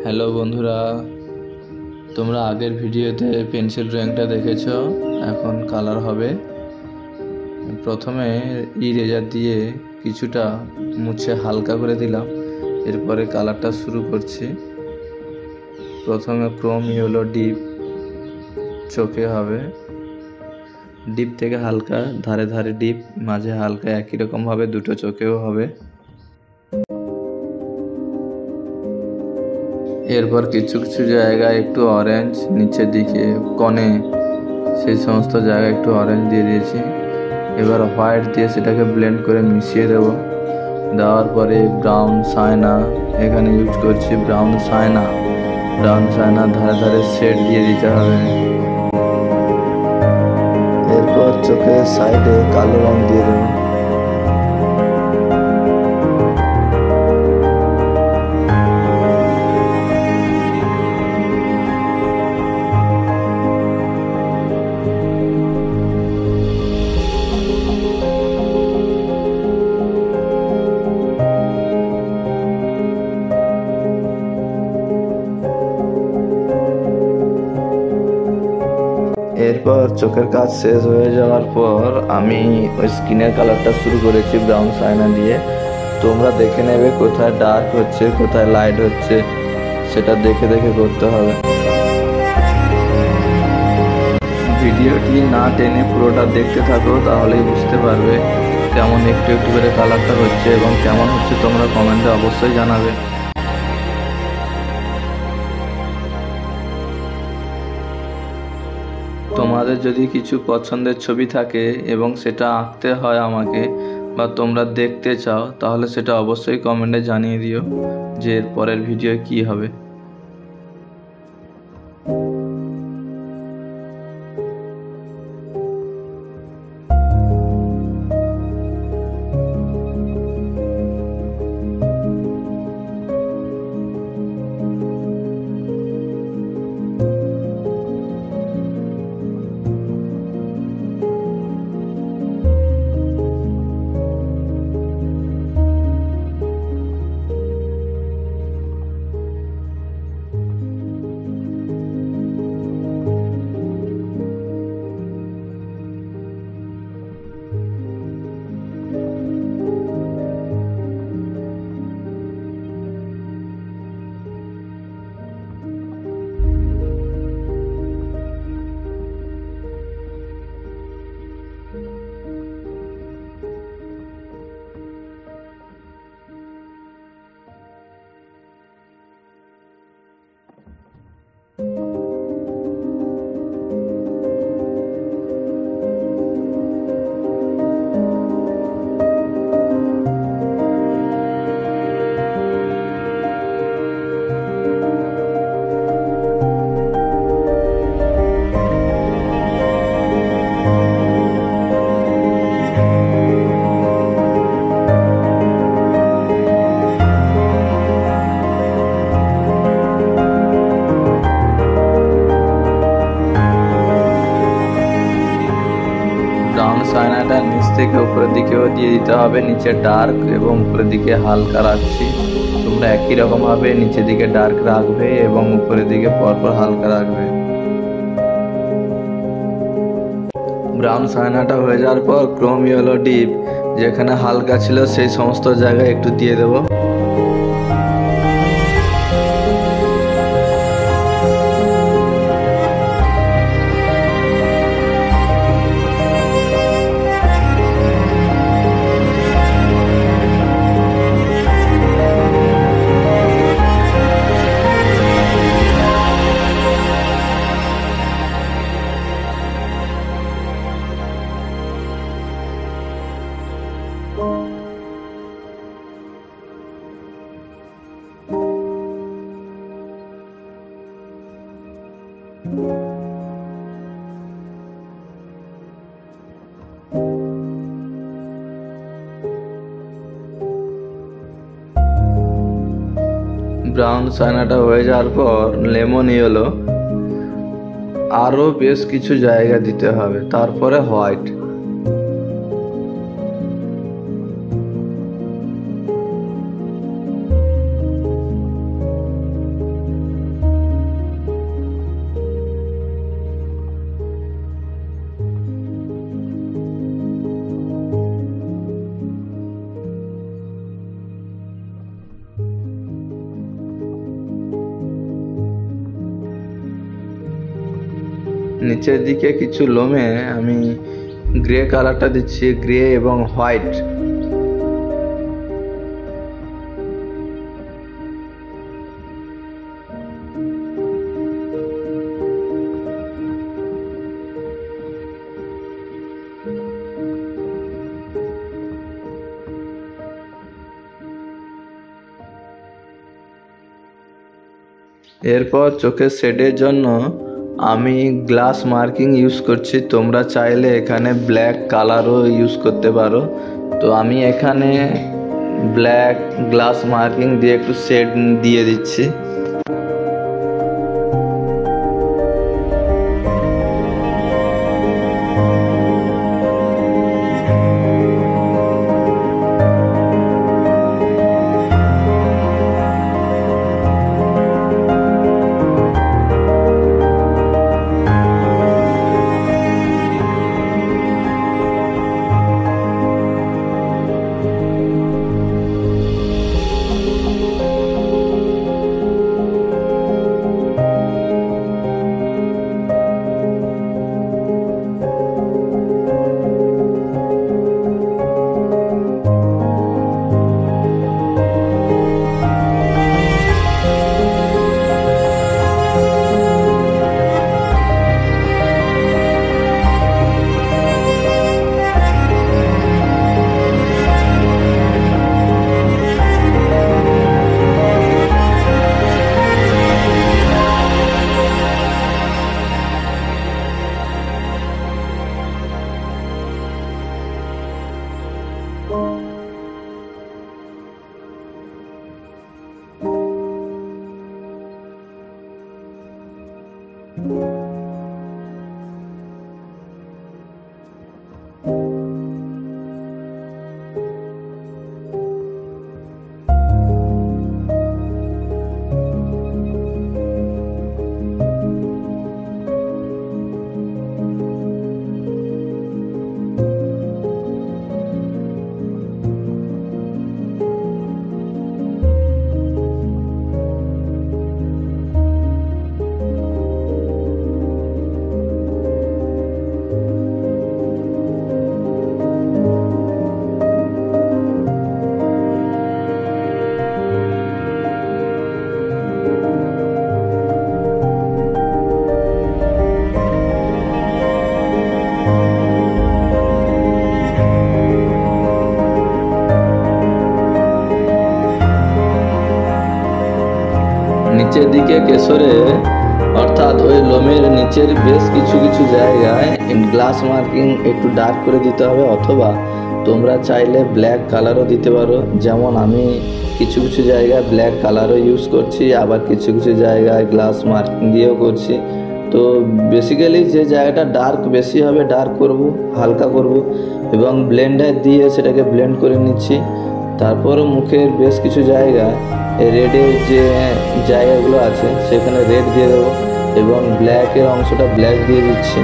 Hello বন্ধুরা, তোমরা আগের ভিডিওতে পেন্সিল ড্রয়িংটা দেখেছো। এখন কালার হবে। প্রথমে ইরেজার দিয়ে কিছুটা মুছে হালকা করে দিলাম, এরপরে কালারটা শুরু করছি। প্রথমে ক্রোম ইয়েলো ডিপ চোখে হবে, ডিপ থেকে হালকা, ধারে ধারে ডিপ, মাঝে হালকা, একই রকম ভাবে দুটো চোখেও হবে। এরপর কিছু কিছু জায়গায় একটু অরেঞ্জ, নিচের দিকে কোণে সেই সমস্ত জায়গায় একটু অরেঞ্জ দিয়ে দিয়েছি। এবার হোয়াইট দিয়ে সেটাকে ব্লেন্ড করে মিশিয়ে দেব। দেওয়ার পরে ব্রাউন সাইনা এখানে ইউজ করছি। ব্রাউন সাইনা ধারে ধারে শেড দিয়ে দিতে হবে। এরপর চোখের সাইডে কালো রং দিয়ে দেবো। এরপর চোখের কাজ শেষ হয়ে যাওয়ার পর আমি ওই স্কিনের কালারটা শুরু করেছি ব্রাউন সাইনা দিয়ে। তোমরা দেখে নেবে কোথায় ডার্ক হচ্ছে, কোথায় লাইট হচ্ছে, সেটা দেখে দেখে করতে হবে। ভিডিওটি না টেনে পুরোটা দেখতে থাকো, তাহলেই বুঝতে পারবে কেমন একটু একটু করে কালারটা হচ্ছে এবং কেমন হচ্ছে তোমরা কমেন্টে অবশ্যই জানাবে। তোমাদের যদি কিছু পছন্দের ছবি থাকে এবং সেটা আঁকতে হয় আমাকে, বা তোমরা দেখতে চাও, তাহলে সেটা অবশ্যই কমেন্টে জানিয়ে দিও যে এর পরের ভিডিও কি হবে। ব্রাউন সাইনাটা নিচ থেকে উপরের দিকেও দিয়ে দিতে হবে। নিচে ডার্ক এবং উপরের দিকে হালকা রাখছি। তোমরা একই রকম ভাবে নিচের দিকে ডার্ক রাখবে এবং উপরের দিকে পরপর হালকা রাখবে। ব্রাউন সাইনাটা হয়ে যাওয়ার পর ক্রোম ইয়েলো ডিপ যেখানে হালকা ছিল সেই সমস্ত জায়গায় একটু দিয়ে দেবো। ব্রাউন সাইনাটা হয়ে যাওয়ার পর লেমন ইয়েলো আরো বেশ কিছু জায়গা দিতে হবে, তারপরে হোয়াইট। নিচের দিকে কিছু লোমে আমি গ্রে কালারটা দিচ্ছি, গ্রে এবং হোয়াইট। এরপর চোখের শেডের জন্য আমি গ্লাস মার্কিং ইউজ করছি। তোমরা চাইলে এখানে ব্ল্যাক কালারও ইউজ করতে পারো। তো আমি এখানে ব্ল্যাক গ্লাস মার্কিং দিয়ে একটু শেড দিয়ে দিচ্ছি। নিচের দিকে কেশরে অর্থাৎ ওই লোমের নিচের বেশ কিছু কিছু জায়গায় গ্লাস মার্কিং একটু ডার্ক করে দিতে হবে, অথবা তোমরা চাইলে ব্ল্যাক কালারও দিতে পারো। যেমন আমি কিছু কিছু জায়গায় ব্ল্যাক কালারও ইউজ করছি, আবার কিছু কিছু জায়গায় গ্লাস মার্কিং দিয়েও করছি। তো বেসিক্যালি যে জায়গাটা ডার্ক বেশি হবে ডার্ক করব, হালকা করব এবং ব্লেন্ডার দিয়ে সেটাকে ব্লেন্ড করে নিচ্ছি। তারপর মুখের বেশ কিছু জায়গায় রেডের যে জায়গাগুলো আছে সেখানে রেড দিয়ে দেবো এবং ব্ল্যাকের অংশটা ব্ল্যাক দিয়ে দিচ্ছি।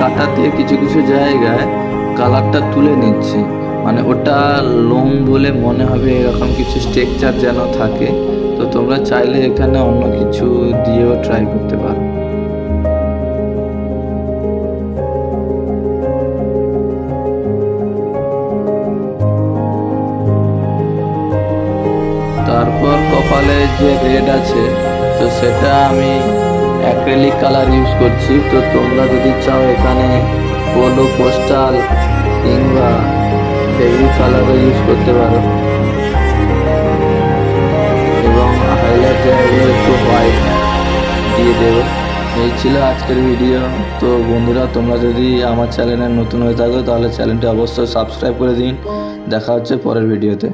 কাটার দিয়ে কিছু কিছু জায়গায় কালারটা তুলে নিচ্ছি, মানে ওটা লোম বলে মনে হবে, এরকম কিছু স্ট্রাকচার যেন থাকে। তো তোমরা চাইলে এখানে অন্য কিছু দিয়েও ট্রাই করতে পারো। তারপর কপালে যে রেড আছে তো সেটা আমি অ্যাক্রিলিক কালার ইউজ করছি। তো তোমরা যদি চাও এখানে পোলো পোস্টাল কিংবা ফেব্রিক কালারও ইউজ করতে পারো এবং হাইলাইট জায়গাগুলো একটু হোয়াইট দিয়ে দেবো। এই ছিল আজকের ভিডিও। তো বন্ধুরা, তোমরা যদি আমার চ্যানেলে নতুন হয়ে থাকো তাহলে চ্যানেলটি অবশ্যই সাবস্ক্রাইব করে দিন। দেখা হচ্ছে পরের ভিডিওতে।